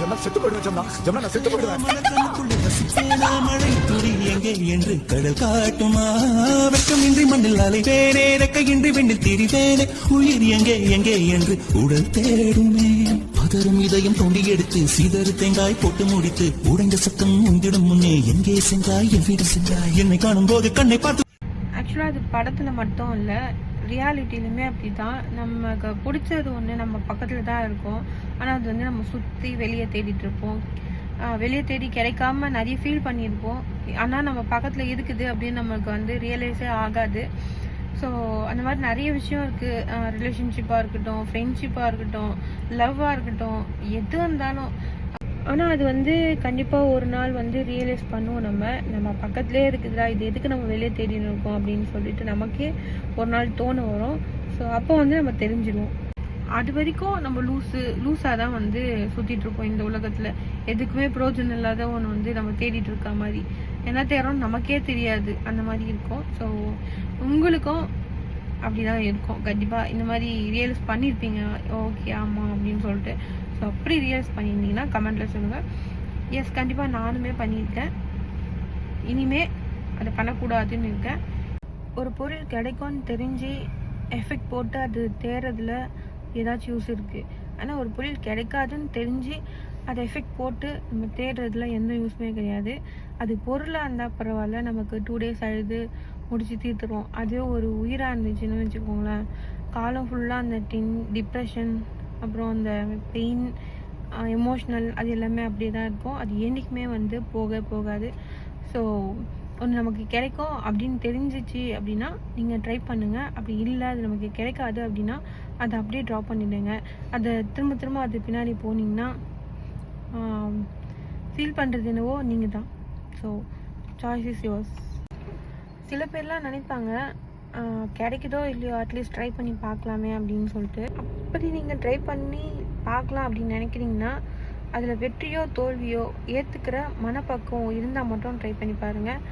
ஜம்னா செத்து போயிடுவேன் ஜம்னா ஜம்னா நான் செத்து போயிடுவேன். மழை துளி எங்கே என்று கடல் காட்டுமா? வெட்கமின்றி மண்ணில் அலைவேனே, ரெக்கையின்றி விண்ணில் திரிவேனே, உயிர் எங்கே எங்கே என்று உடல் தேடுமே. பதறும் இதயம் தோண்டி எடுத்து சீதறு தேங்காய் போட்டு முடித்து உடைந்த சத்தம் உந்திடும் முன்னே எங்கே சென்றாய் என் வீடு சென்றாய் என்னை காணும் போது கண்ணை பார்த்து. ஆக்சுவலாக அது படத்தில் மட்டும் இல்லை, ரியாலிட்டிலுமே அப்படி தான். நமக்கு பிடிச்சது ஒன்று நம்ம பக்கத்தில் தான் இருக்கும், ஆனால் அது வந்து நம்ம சுற்றி வெளியே தேடிட்டு இருப்போம். வெளியே தேடி கிடைக்காம நிறைய ஃபீல் பண்ணியிருப்போம், ஆனால் நம்ம பக்கத்தில் இருக்குது அப்படின்னு நம்மளுக்கு வந்து ரியலைஸே ஆகாது. ஸோ அந்த மாதிரி நிறைய விஷயம் இருக்குது. ரிலேஷன்ஷிப்பாக இருக்கட்டும், ஃப்ரெண்ட்ஷிப்பாக இருக்கட்டும், லவ்வாக இருக்கட்டும், எது இருந்தாலும். ஆனால் அது வந்து கண்டிப்பாக ஒரு நாள் வந்து ரியலைஸ் பண்ணுவோம். நம்ம பக்கத்துலேயே இருக்குதுடா, இது எதுக்கு நம்ம வெளியே தேடின்னு இருக்கோம் அப்படின்னு சொல்லிட்டு நமக்கே ஒரு நாள் தோண வரும். ஸோ அப்போ வந்து நம்ம தெரிஞ்சிடுவோம். அது வரைக்கும் நம்ம லூஸாக தான் வந்து சுற்றிட்டு இருப்போம் இந்த உலகத்தில். எதுக்குமே பிரோஜனம் இல்லாத ஒன்று வந்து நம்ம தேடிட்டு இருக்க மாதிரி, என்ன தேடுறோம் நமக்கே தெரியாது, அந்த மாதிரி இருக்கும். ஸோ உங்களுக்கும் அப்படிதான் இருக்கும் கண்டிப்பாக. இந்த மாதிரி ரியலைஸ் பண்ணியிருப்பீங்க, ஓகே ஆமாம் அப்படின்னு சொல்லிட்டு. ஸோ அப்படி ரியலைஸ் பண்ணியிருந்தீங்கன்னா கமெண்ட்டில் சொல்லுங்கள். எஸ், கண்டிப்பாக நானுமே பண்ணியிருக்கேன், இனிமே அதை பண்ணக்கூடாதுன்னு இருக்கேன். ஒரு பொருள் கிடைக்கும்னு தெரிஞ்சு எஃபெக்ட் போட்டு அது தேடுறதுல ஏதாச்சும் யூஸ் இருக்குது. ஆனால் ஒரு பொருள் கிடைக்காதுன்னு தெரிஞ்சு அதை எஃபெக்ட் போட்டு நம்ம தேடுறதுல எந்த யூஸுமே கிடையாது. அது பொருளாக இருந்தால் பரவாயில்ல, நமக்கு 2 days அழுது முடிச்சு தீர்த்துருவோம். அதே ஒரு உயிராக இருந்துச்சுன்னு வச்சுக்கோங்களேன், காலம் ஃபுல்லாக அந்த டிப்ரெஷன், அப்புறம் அந்த பெயின், எமோஷ்னல், அது எல்லாமே அப்படியே தான் இருக்கும். அது என்றைக்குமே வந்து போகாது. ஸோ ஒன்று நமக்கு கிடைக்கும் அப்படின்னு தெரிஞ்சிச்சு அப்படின்னா நீங்கள் ட்ரை பண்ணுங்கள். அப்படி இல்லை, அது நமக்கு கிடைக்காது அப்படின்னா அதை அப்படியே ட்ராப் பண்ணிவிடுங்க. அதை திரும்ப அது பின்னாடி போனீங்கன்னா ஃபீல் பண்ணுறது என்னவோ நீங்கள் தான். So choice is yours. சில பேர்லாம் நினைப்பாங்க கிடைக்குதோ இல்லையோ அட்லீஸ்ட் ட்ரை பண்ணி பார்க்கலாமே அப்படின்னு சொல்லிட்டு. அப்படி நீங்கள் ட்ரை பண்ணி பார்க்கலாம் அப்படின்னு நினைக்கிறீங்கன்னா அதில் வெற்றியோ தோல்வியோ ஏற்றுக்கிற மனப்பக்குவம் இருந்தால் மட்டும் ட்ரை பண்ணி பாருங்கள்.